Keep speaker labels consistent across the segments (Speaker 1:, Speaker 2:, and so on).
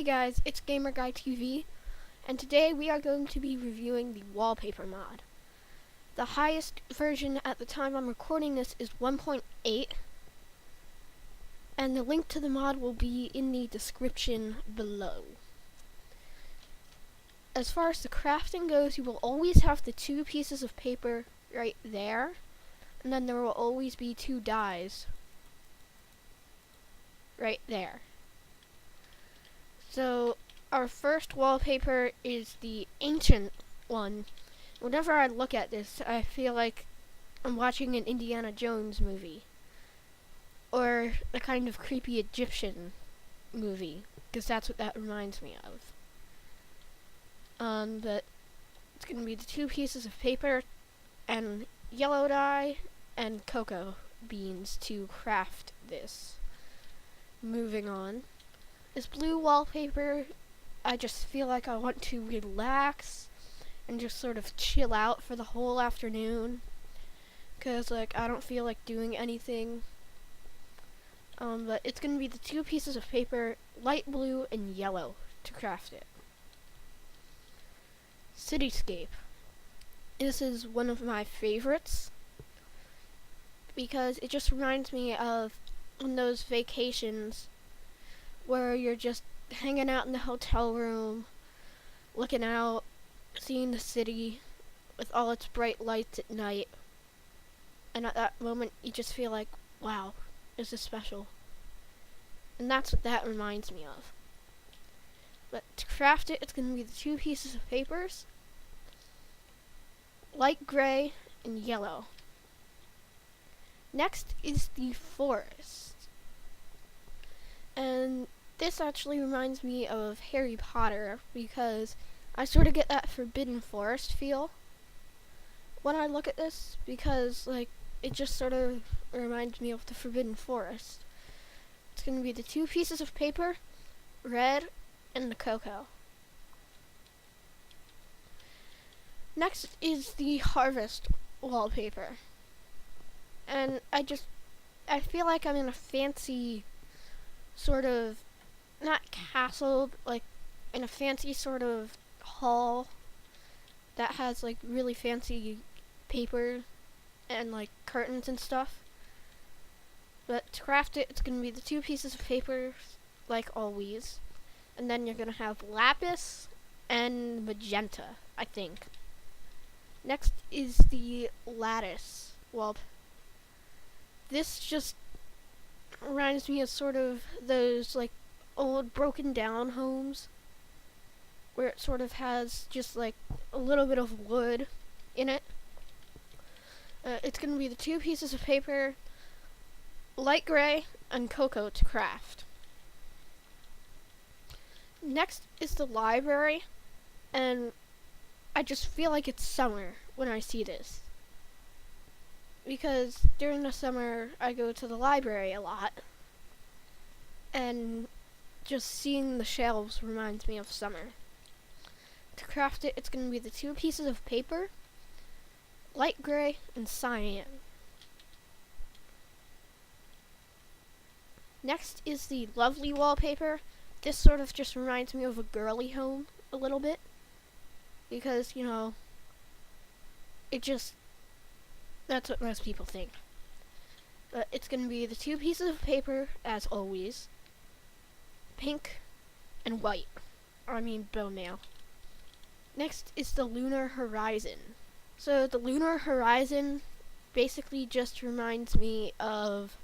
Speaker 1: Hey guys, it's GamerGuyTV, and today we are going to be reviewing the Wallpaper mod. The highest version at the time I'm recording this is 1.8, and the link to the mod will be in the description below. As far as the crafting goes, you will always have the two pieces of paper right there, and then there will always be two dyes right there. So our first wallpaper is the ancient one. Whenever I look at this, I feel like I'm watching an Indiana Jones movie, or a kind of creepy Egyptian movie, because that's what that reminds me of. But it's going to be the two pieces of paper and yellow dye and cocoa beans to craft this. Moving on. This blue wallpaper, I just feel like I want to relax and just sort of chill out for the whole afternoon, because I don't feel like doing anything. But it's going to be the two pieces of paper, light blue and yellow, to craft it. Cityscape. This is one of my favorites because it just reminds me of those vacations where you're just hanging out in the hotel room, looking out, seeing the city with all its bright lights at night, and at that moment you just feel like, wow, this is special. And that's what that reminds me of. But to craft it, it's going to be the two pieces of papers, light gray and yellow. Next is the forest. And this actually reminds me of Harry Potter, because I sort of get that Forbidden Forest feel when I look at this, because it just sort of reminds me of the Forbidden Forest. It's going to be the two pieces of paper, red and the cocoa. Next is the harvest wallpaper. And I feel like I'm in a fancy sort of, not castle, but in a fancy sort of hall that has really fancy paper and curtains and stuff. But to craft it, it's going to be the two pieces of paper like always. And then you're going to have lapis and magenta, I think. Next is the lattice wallpaper. This just reminds me of sort of those old broken down homes where it sort of has just a little bit of wood in it. It's going to be the two pieces of paper, light gray and cocoa to craft. Next is the library, and I just feel like it's summer when I see this, because during the summer I go to the library a lot, and just seeing the shelves reminds me of summer. To craft it, it's going to be the two pieces of paper, light gray and cyan. Next is the lovely wallpaper. This sort of just reminds me of a girly home a little bit, because that's what most people think. But it's going to be the two pieces of paper, as always, pink and white. Bone nail. Next is the lunar horizon. So the lunar horizon basically just reminds me of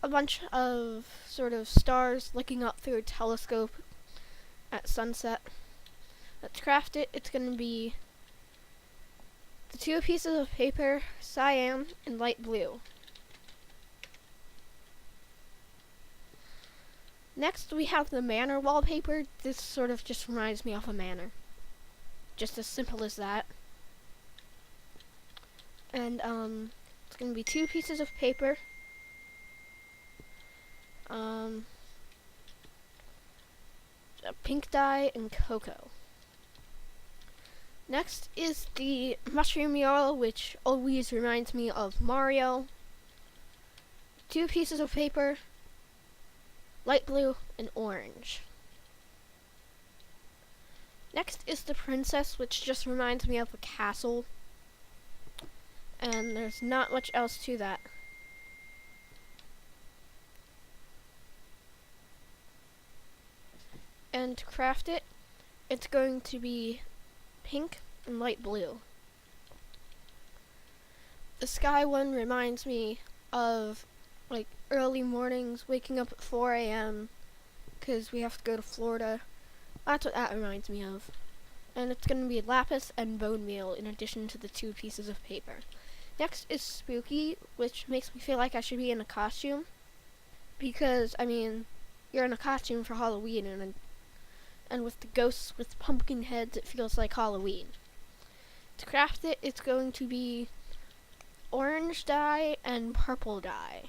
Speaker 1: a bunch of sort of stars looking up through a telescope at sunset. To craft it, it's going to be the two pieces of paper, cyan and light blue. Next, we have the manor wallpaper. This sort of just reminds me of a manor. Just as simple as that. And it's going to be two pieces of paper, a pink dye and cocoa. Next is the mushroom mural, which always reminds me of Mario. Two pieces of paper, light blue, and orange. Next is the princess, which just reminds me of a castle. And there's not much else to that. And to craft it, it's going to be pink and light blue. The sky one reminds me of like early mornings, waking up at 4 a.m. because we have to go to Florida. That's what that reminds me of. And it's going to be lapis and bone meal in addition to the 2 pieces of paper. Next is spooky, which makes me feel like I should be in a costume. Because, I mean, you're in a costume for Halloween, and with the ghosts with pumpkin heads, it feels like Halloween. To craft it, it's going to be orange dye and purple dye.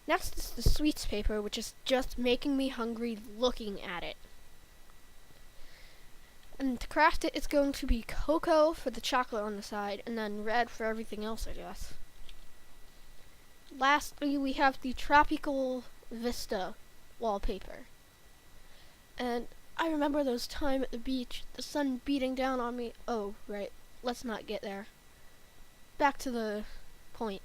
Speaker 1: Next is the sweets paper, which is just making me hungry looking at it. And to craft it, it's going to be cocoa for the chocolate on the side, and then red for everything else, I guess. Lastly, we have the Tropical Vista wallpaper. And I remember those time at the beach, the sun beating down on me. Oh, right, let's not get there. Back to the point.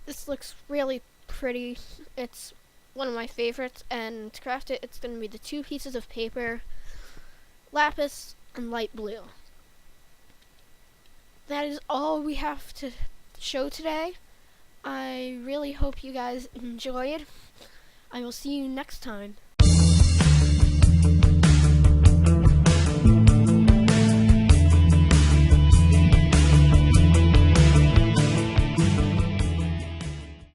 Speaker 1: This looks really pretty. It's one of my favorites, and to craft it, it's going to be the 2 pieces of paper, lapis, and light blue. That is all we have to show today. I really hope you guys enjoyed. I will see you next time.